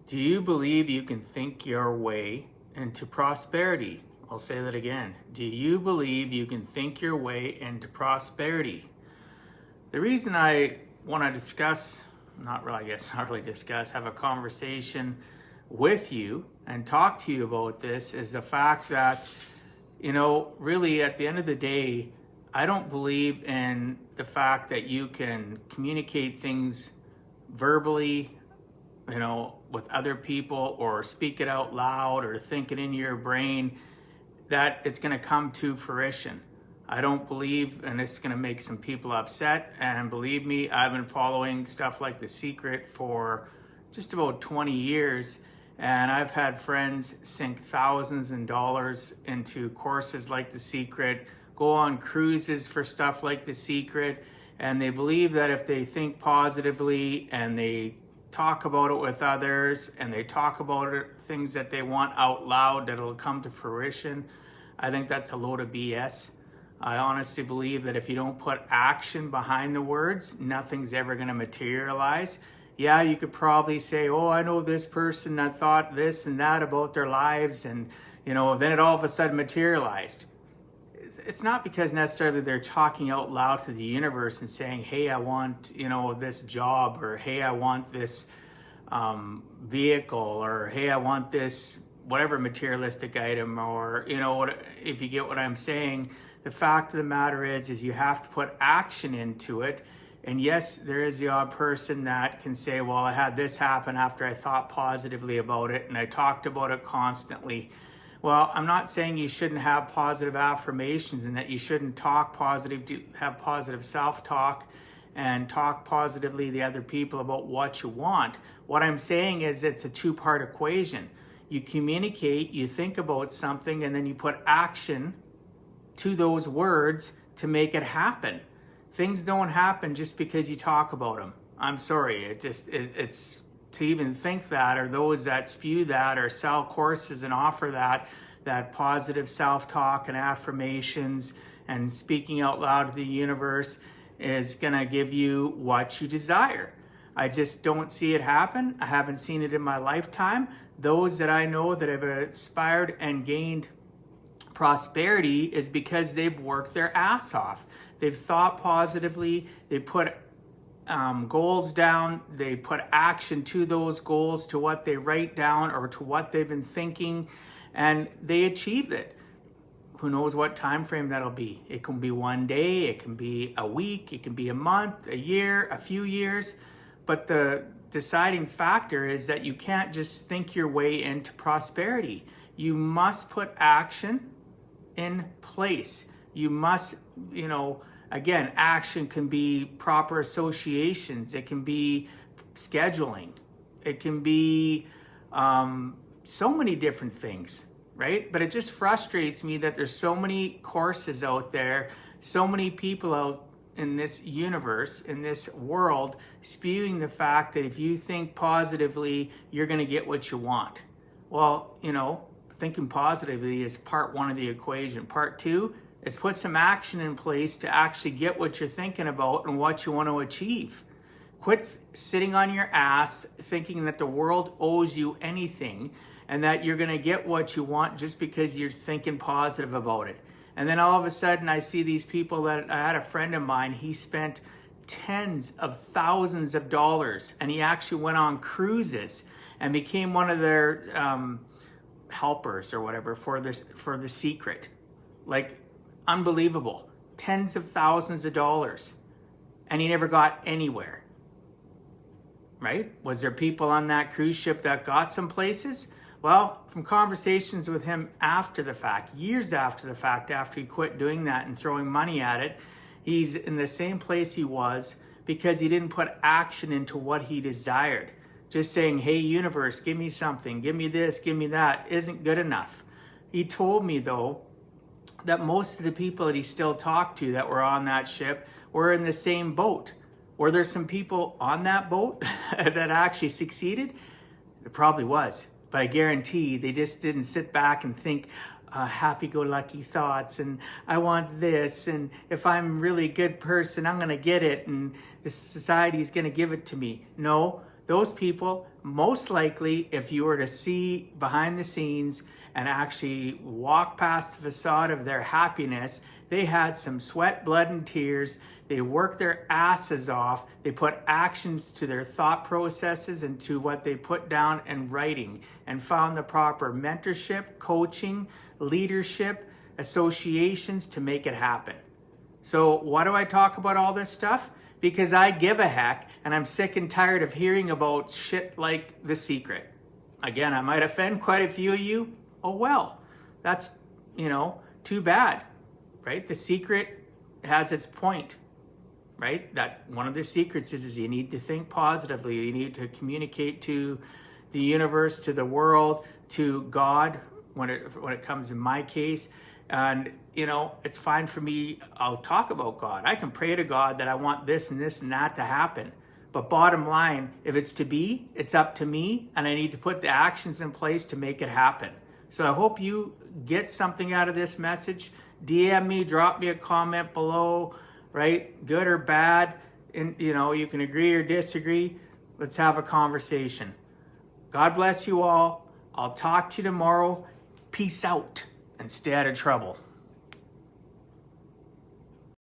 Do you believe you can think your way into prosperity? I'll say that again. Do you believe you can think your way into prosperity? The reason I want to discuss, not really discuss, have a conversation with you and talk to you about this is the fact that, really at the end of the day, I don't believe in the fact that you can communicate things verbally, with other people or speak it out loud or think it in your brain, that it's going to come to fruition. I don't believe, and it's going to make some people upset. And believe me, I've been following stuff like The Secret for just about 20 years. And I've had friends sink thousands of dollars into courses like The Secret, go on cruises for stuff like The Secret. And they believe that if they think positively and they talk about it with others and they talk about it, things that they want out loud, that it'll come to fruition. I think that's a load of BS. I honestly believe that if you don't put action behind the words, nothing's ever going to materialize. Yeah, you could probably say, oh, I know this person that thought this and that about their lives, and then it all of a sudden materialized. It's not because necessarily they're talking out loud to the universe and saying, hey, I want, this job, or hey, I want this vehicle, or hey, I want this whatever materialistic item, or, if you get what I'm saying. The fact of the matter is you have to put action into it. And yes, there is the odd person that can say, well, I had this happen after I thought positively about it and I talked about it constantly. Well, I'm not saying you shouldn't have positive affirmations and that you shouldn't talk positive, have positive self-talk and talk positively to other people about what you want. What I'm saying is it's a two-part equation. You communicate, you think about something, and then you put action to those words to make it happen. Things don't happen just because you talk about them. I'm sorry, it's to even think that, or those that spew that or sell courses and offer that positive self-talk and affirmations and speaking out loud to the universe is gonna give you what you desire. I just don't see it happen. I haven't seen it in my lifetime. Those that I know that have aspired and gained prosperity is because they've worked their ass off. They've thought positively, they put goals down, they put action to those goals, to what they write down or to what they've been thinking, and they achieve it. Who knows what time frame that'll be? It can be one day, it can be a week, it can be a month, a year, a few years, but the deciding factor is that you can't just think your way into prosperity. You must put action in place. You must, again, action can be proper associations. It can be scheduling. It can be so many different things, right? But it just frustrates me that there's so many courses out there, so many people out in this universe, in this world, spewing the fact that if you think positively, you're going to get what you want. Well, thinking positively is part one of the equation. Part two is put some action in place to actually get what you're thinking about and what you want to achieve. Quit sitting on your ass thinking that the world owes you anything and that you're going to get what you want just because you're thinking positive about it. And then all of a sudden I see these people that I had a friend of mine, he spent tens of thousands of dollars and he actually went on cruises and became one of their helpers or whatever for The Secret. Like, unbelievable. Tens of thousands of dollars. And he never got anywhere. Right? Was there people on that cruise ship that got some places? Well, from conversations with him after the fact, years after the fact, after he quit doing that and throwing money at it, he's in the same place he was because he didn't put action into what he desired. Just saying, hey, universe, give me something, give me this, give me that, isn't good enough. He told me, though, that most of the people that he still talked to that were on that ship were in the same boat. Were there some people on that boat that actually succeeded? There probably was. But I guarantee they just didn't sit back and think happy-go-lucky thoughts and I want this, and if I'm really a good person, I'm going to get it, and the society is going to give it to me. No, those people, most likely, if you were to see behind the scenes and actually walk past the facade of their happiness, they had some sweat, blood, and tears. They worked their asses off. They put actions to their thought processes and to what they put down in writing, and found the proper mentorship, coaching, leadership, associations to make it happen. So why do I talk about all this stuff? Because I give a heck, and I'm sick and tired of hearing about shit like The Secret. Again, I might offend quite a few of you. Oh well, that's, too bad, right? The Secret has its point, right? That one of the secrets is you need to think positively. You need to communicate to the universe, to the world, to God, when it comes in my case. And, it's fine for me. I'll talk about God. I can pray to God that I want this and this and that to happen. But bottom line, if it's to be, it's up to me, and I need to put the actions in place to make it happen. So I hope you get something out of this message. DM me, drop me a comment below, right? Good or bad. And, you can agree or disagree. Let's have a conversation. God bless you all. I'll talk to you tomorrow. Peace out and stay out of trouble.